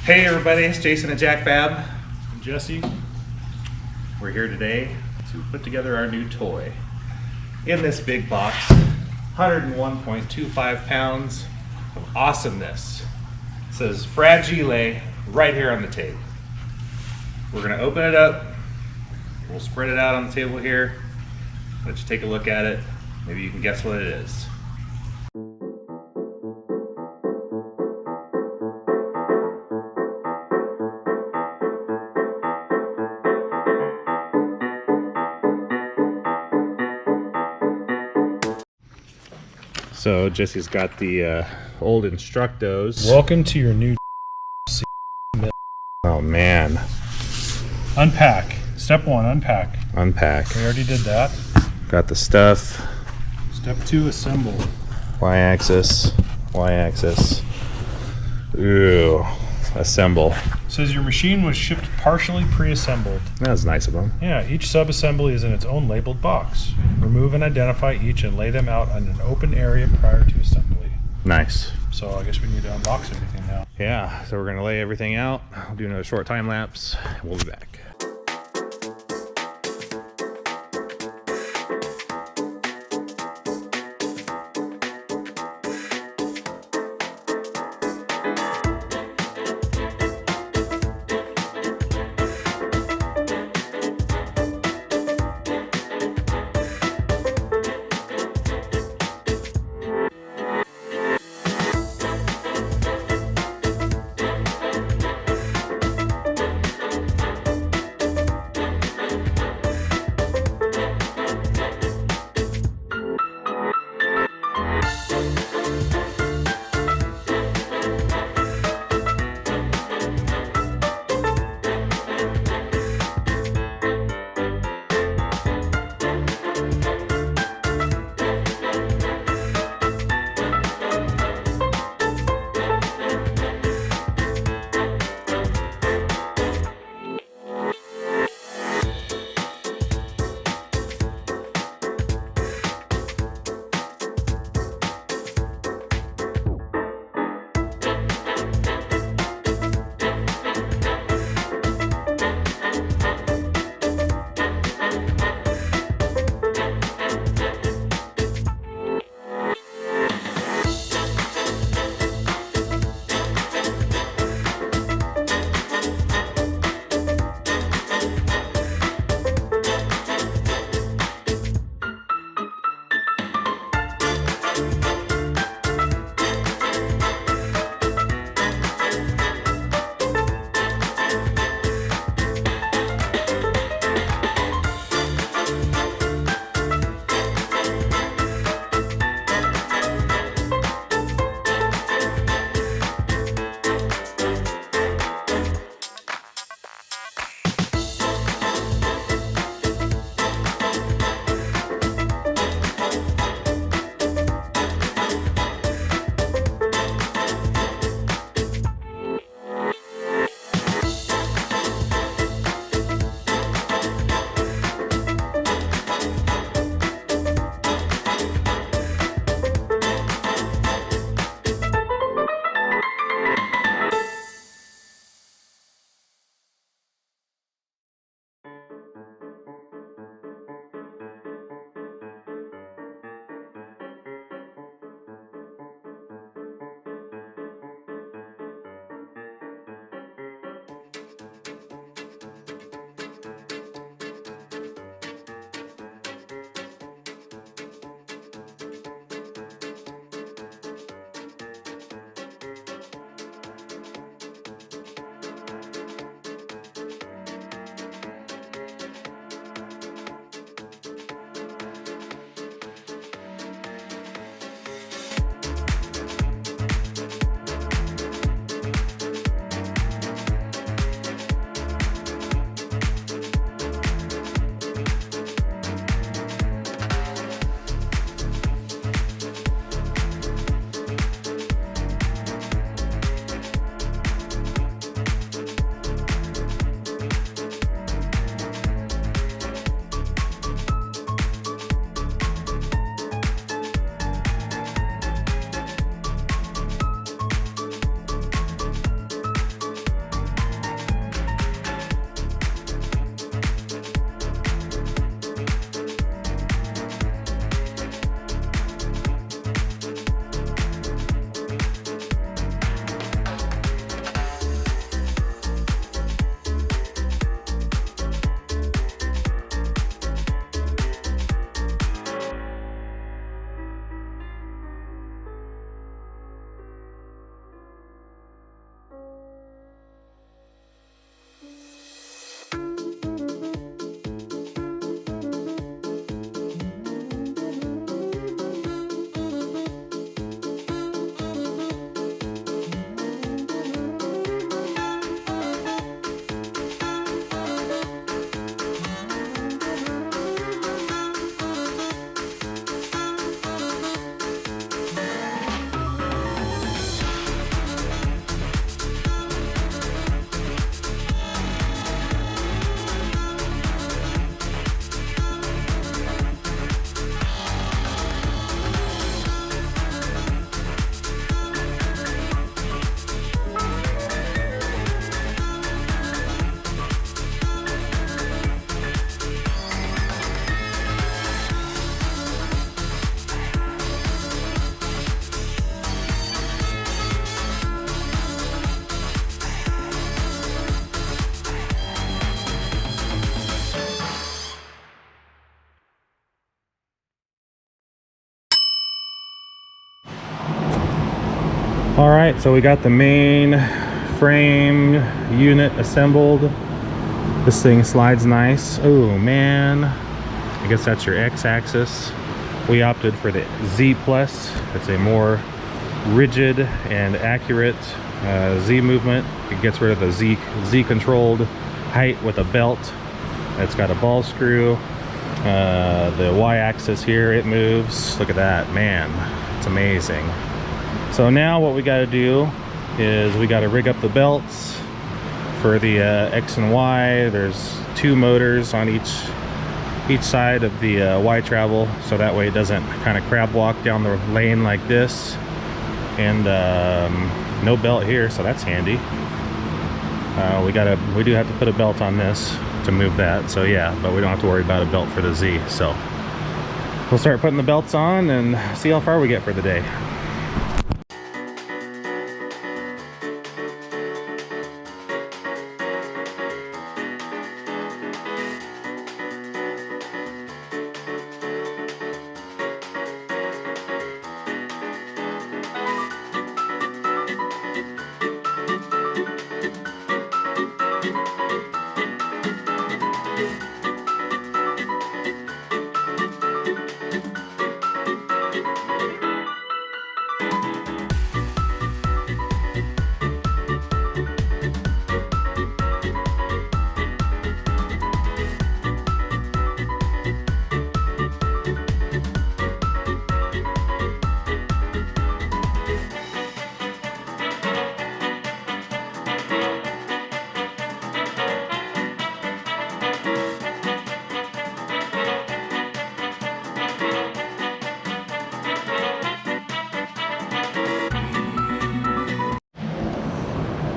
Hey everybody, it's Jason at JacFab. I'm Jesse. We're here today to put together our new toy. In this big box, 101.25 pounds of awesomeness. It says Fragile right here on the table. We're gonna open it up. We'll spread it out on the table here. Let you take a look at it. Maybe you can guess what it is. So Jesse's got the old Instructos. Welcome to your new Oh man. unpack. Step 1, unpack. Unpack. We already did that. Got the stuff. Step 2, assemble. Y-axis. Y-axis. Ooh. Assemble. It says your machine was shipped partially pre-assembled. That was nice of them. Yeah, each sub-assembly is in its own labeled box. Remove and identify each and lay them out on an open area prior to assembly. Nice. So I guess we need to unbox everything now. Yeah, so we're gonna lay everything out. I'll do another short time lapse. We'll be back. All right, so we got the main frame unit assembled. This thing slides nice. Oh man, I guess that's your X-axis. We opted for the Z Plus. It's a more rigid and accurate Z movement. It gets rid of the Z controlled height with a belt. It's got a ball screw. The Y-axis here, it moves. Look at that, man, it's amazing. So now what we got to do is we got to rig up the belts for the X and Y. There's 2 motors on each side of the Y travel, so that way it doesn't kind of crab walk down the lane like this. And no belt here, so that's handy. We do have to put a belt on this to move that, so yeah, but we don't have to worry about a belt for the Z. So we'll start putting the belts on and see how far we get for the day.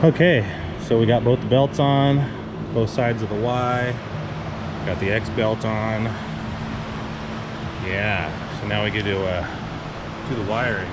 Okay, so we got both the belts on, both sides of the Y. Got the X belt on. Yeah, so now we get to do the wiring.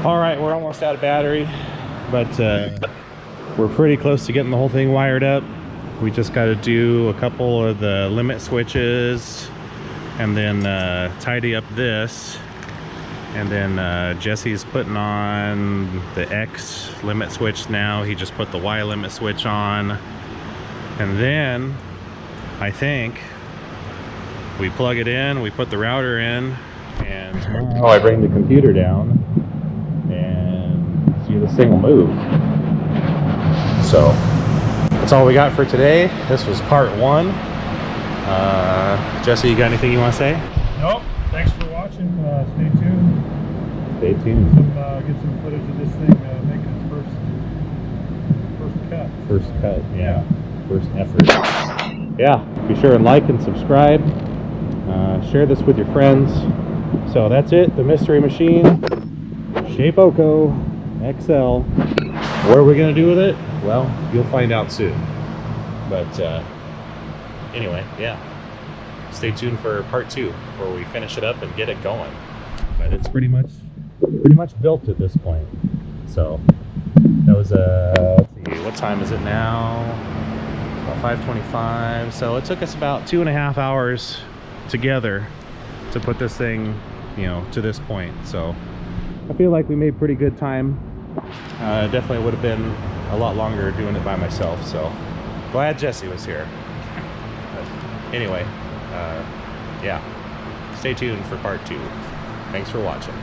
All right, we're almost out of battery, but we're pretty close to getting the whole thing wired up. We just got to do a couple of the limit switches and then tidy up this, And then Jesse's putting on the X limit switch now. He just put the Y limit switch on. And then I think we plug it in, we put the router in, and tomorrow I bring the computer down and see this thing will move. So that's all we got for today. This was part 1. Jesse, you got anything you want to say? Nope. Thanks for watching. Stay tuned. Stay tuned. Get some footage of this thing making its first cut. First cut, yeah. First effort. Yeah, be sure and like and subscribe. Share this with your friends. So that's it, the mystery machine. Shapeoko XL. What are we going to do with it? Well, you'll find out soon. But anyway, yeah. Stay tuned for part 2 where we finish it up and get it going. But it's pretty much built at this point. So that was let's see, what time is it now? About 5:25. So it took us about 2.5 hours together to put this thing, to this point. So I feel like we made pretty good time. Definitely would have been a lot longer doing it by myself. So glad Jesse was here. But anyway, yeah, stay tuned for part 2. Thanks for watching.